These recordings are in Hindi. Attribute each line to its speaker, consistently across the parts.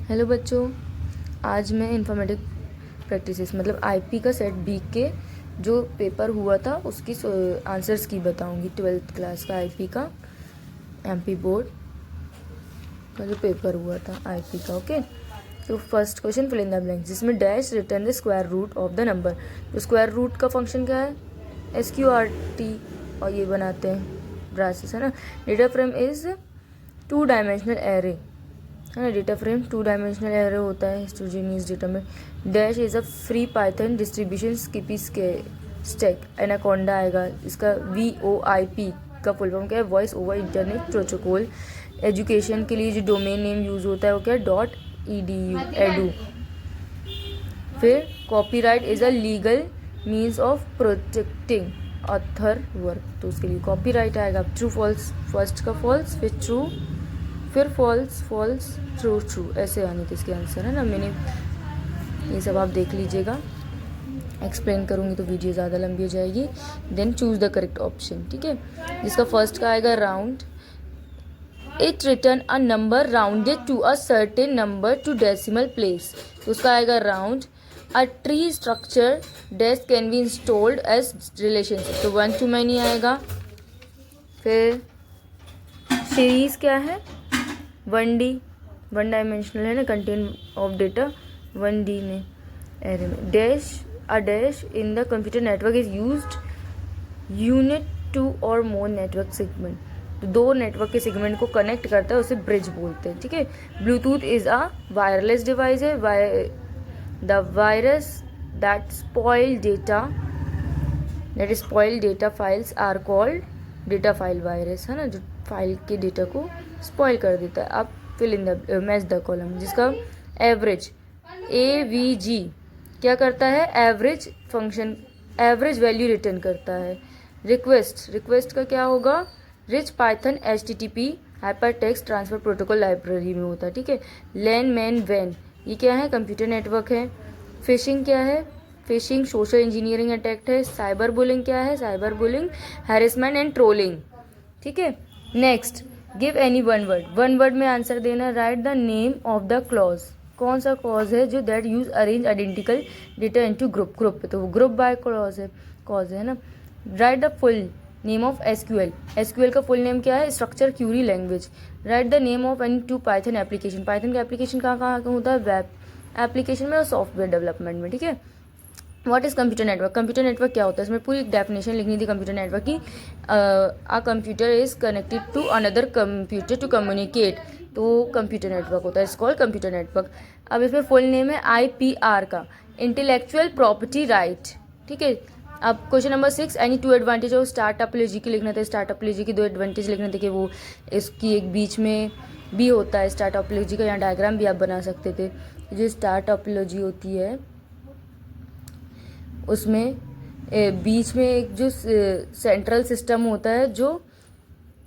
Speaker 1: हेलो बच्चों, आज मैं इन्फॉर्मेटिक प्रैक्टिसेस मतलब आईपी का सेट बी के जो पेपर हुआ था उसकी आंसर्स की बताऊंगी। 12th क्लास का आईपी का एमपी बोर्ड का जो पेपर हुआ था आईपी का। ओके, तो first question fill in the blanks, जिसमें dash return the square root of the number. तो स्क्वायर रूट का फंक्शन क्या है? SQRT, और ये बनाते हैं ब्रासेस, है ना। Data frame is 2 dimensional array, है ना। डेटा फ्रेम 2 डायमेंशनल एरे होता है हिस्टोजीनियस डेटा में। Dash is a free Python distribution SciPy stack. Anaconda आएगा, इसका VoIP का फुल फॉर्म क्या है? Voice over internet protocol. Education के लिए जो डोमेन नेम यूज होता है वो क्या है? .edu। फिर copyright is a legal means of protecting author work, तो उसके लिए कॉपीराइट आएगा। ट्रू फॉल्स, फर्स्ट का फॉल्स, फिर ट्रू, फिर फॉल्स फॉल्स ट्रू ट्रू, ऐसे आने के इसके आंसर, है ना। मैंने ये सब आप देख लीजिएगा, एक्सप्लेन करूँगी तो वीडियो ज़्यादा लंबी हो जाएगी। Then choose the correct option, ठीक है। जिसका फर्स्ट का आएगा round, it return a number rounded to a certain number to decimal place, तो उसका आएगा round. A tree structure dash can be installed as relationship, तो 1 to many आएगा। फिर सीरीज क्या है? 1D, 1 डायमेंशनल है ना, कंटेन ऑफ डेटा 1D में एरे में। Dash, a dash in the computer network is used unit 2 और मोर नेटवर्क सेगमेंट, तो 2 नेटवर्क के सेगमेंट को कनेक्ट करता है, उसे ब्रिज बोलते हैं, ठीक है। Bluetooth is a wireless device है। The virus that spoil data files are called data file virus, है ना, जो फाइल के डेटा को स्पॉइल कर देता है। अब fill in the match the column, जिसका एवरेज AVG क्या करता है? Average function, average value return करता है। रिक्वेस्ट का क्या होगा? Rich Python HTTP hyper text transfer protocol library में होता है, ठीक है। लैन मैन वैन, ये क्या है? कंप्यूटर नेटवर्क है। फिशिंग क्या है? फिशिंग सोशल इंजीनियरिंग अटैक है। साइबर बुलिंग क्या है? Cyber bullying harassment and trolling, ठीक है। Next, give any one word में आंसर देना। Write the name of the clause, कौन सा क्लॉज है जो that use arrange identical data into group, तो वो ग्रुप बाय क्लॉज है ना। Write the full name of SQL का फुल नेम क्या है? Structure query language. Write the name of any 2 Python application, Python का एप्लीकेशन कहाँ होता है? वेब एप्लीकेशन में और सॉफ्टवेयर डेवलपमेंट में, ठीक है। What is computer network? Computer network क्या होता है? इसमें पूरी डेफिनेशन लिखनी थी कंप्यूटर नेटवर्क की। A computer is connected to another computer to communicate, तो कंप्यूटर नेटवर्क होता है, इट्स कॉल्ड कंप्यूटर नेटवर्क। अब इसमें फुल नेम है IPR का, इंटेलेक्चुअल प्रॉपर्टी राइट, ठीक है। अब question number 6, any 2 advantage of startupology की लिखना था। स्टार्टअपोलॉजी की 2 एडवांटेज लिखने थे कि वो इसकी एक बीच में भी होता है स्टार्टअपोलॉजी का, यहाँ डायग्राम भी आप बना सकते थे। जो स्टार्टअपोलॉजी होती है उसमें बीच में एक जो सेंट्रल सिस्टम होता है जो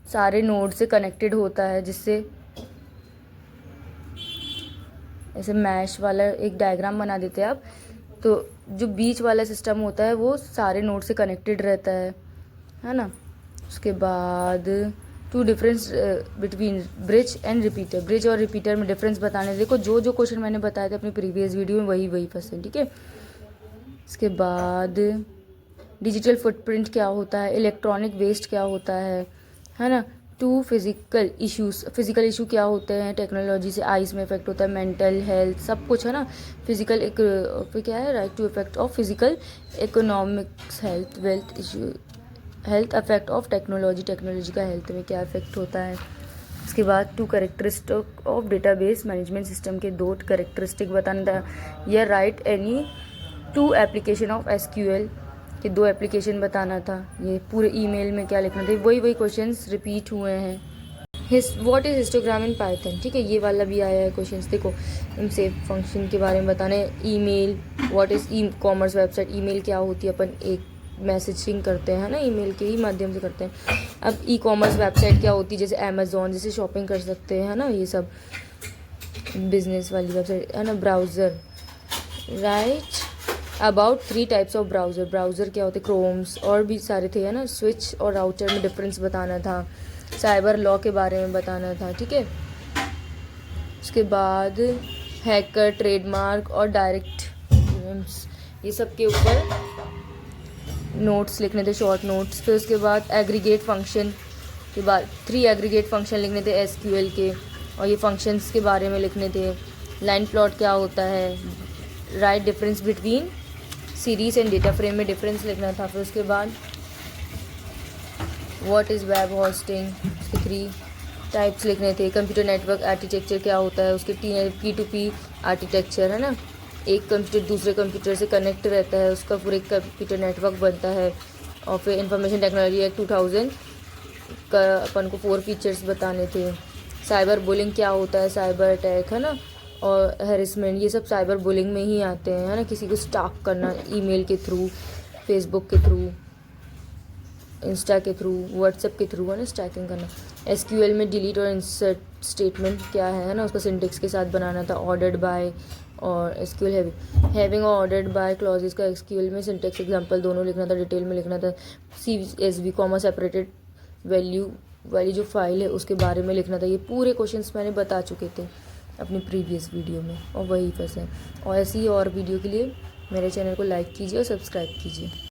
Speaker 1: सारे नोड से कनेक्टेड होता है, जिससे ऐसे मैश वाला एक डायग्राम बना देते हैं आप, तो जो बीच वाला सिस्टम होता है वो सारे नोड से कनेक्टेड रहता है ना। उसके बाद 2 difference between bridge and repeater, bridge और रिपीटर में डिफरेंस बताने। देखो जो क्वेश्चन मैंने बताए थे अपनी प्रीवियस वीडियो में वही फंसे, ठीक है। इसके बाद डिजिटल फुटप्रिंट क्या होता है, इलेक्ट्रॉनिक वेस्ट क्या होता है ना। 2 फिजिकल इशू क्या होते हैं टेक्नोलॉजी से? आइज में इफेक्ट होता है, मेंटल हेल्थ, सब कुछ, है ना। फिजिकल क्या है? Write to effect of physical economics health, wealth issue, health effect of technology का हेल्थ में क्या इफेक्ट होता है। इसके बाद 2 characteristic of database management system के 2 कैरेक्टरिस्टिक बताना था। या write any 2 application of SQL के 2 एप्लीकेशन बताना था। ये पूरे ईमेल में क्या लिखना था, वही क्वेश्चंस रिपीट हुए हैं। What is histogram in Python, ठीक है, ये वाला भी आया है क्वेश्चंस। देखो इनसे फंक्शन के बारे में बताने। Email, what is e commerce website, email क्या होती है? अपन एक मैसेजिंग करते हैं ना, ईमेल के ही माध्यम से करते हैं। अब ई कॉमर्स वेबसाइट क्या होती है? जैसे अमेजोन, जैसे शॉपिंग कर सकते हैं, है ना, ये सब बिजनेस वाली वेबसाइट, है ना। Browser, right about 3 types of browser क्या होते? क्रोम्स और भी सारे थे, है ना। स्विच और राउटर में डिफरेंस बताना था। साइबर लॉ के बारे में बताना था, ठीक है। उसके बाद हैकर, ट्रेडमार्क और डायरेक्ट ये सब के ऊपर नोट्स लिखने थे, शॉर्ट नोट्स। फिर उसके बाद एग्रीगेट फंक्शन के बाद 3 एग्रीगेट फंक्शन लिखने थे SQL के, और ये फंक्शंस के बारे में लिखने थे। लाइन प्लॉट क्या होता है, right difference between series and data frame में डिफरेंस लिखना था। फिर उसके बाद व्हाट इज़ वेब होस्टिंग, उसके 3 टाइप्स लिखने थे। कंप्यूटर नेटवर्क आर्किटेक्चर क्या होता है, उसके P2P आर्किटेक्चर है ना, एक कंप्यूटर दूसरे कंप्यूटर से कनेक्ट रहता है, उसका पूरा एक कंप्यूटर नेटवर्क बनता है। और फिर इंफॉर्मेशन टेक्नोलॉजी एक्ट 2000 का अपन को 4 फीचर्स बताने थे। साइबर बुलिंग क्या होता है, साइबर अटैक है ना, और हैरेसमेंट, ये सब साइबर बुलिंग में ही आते हैं है ना। किसी को स्टॉक करना ईमेल के थ्रू, फेसबुक के थ्रू, इंस्टा के थ्रू, व्हाट्सएप के थ्रू है ना, स्टैकिंग करना। SQL में डिलीट और इंसर्ट स्टेटमेंट क्या है ना, उसका सिंटेक्स के साथ बनाना था। ऑर्डर्ड बाय और SQL हैविंग और ऑर्डर्ड बाय क्लॉजेस का SQL में सिंटेक्स एग्जांपल दोनों लिखना था, डिटेल में लिखना था। CSV कॉमा सेपरेटेड वैल्यू वाली जो फाइल है उसके बारे में लिखना था। ये पूरे क्वेश्चंस मैंने बता चुके थे अपनी प्रीवियस वीडियो में, और वही फंसे। और ऐसी ही और वीडियो के लिए मेरे चैनल को लाइक कीजिए और सब्सक्राइब कीजिए।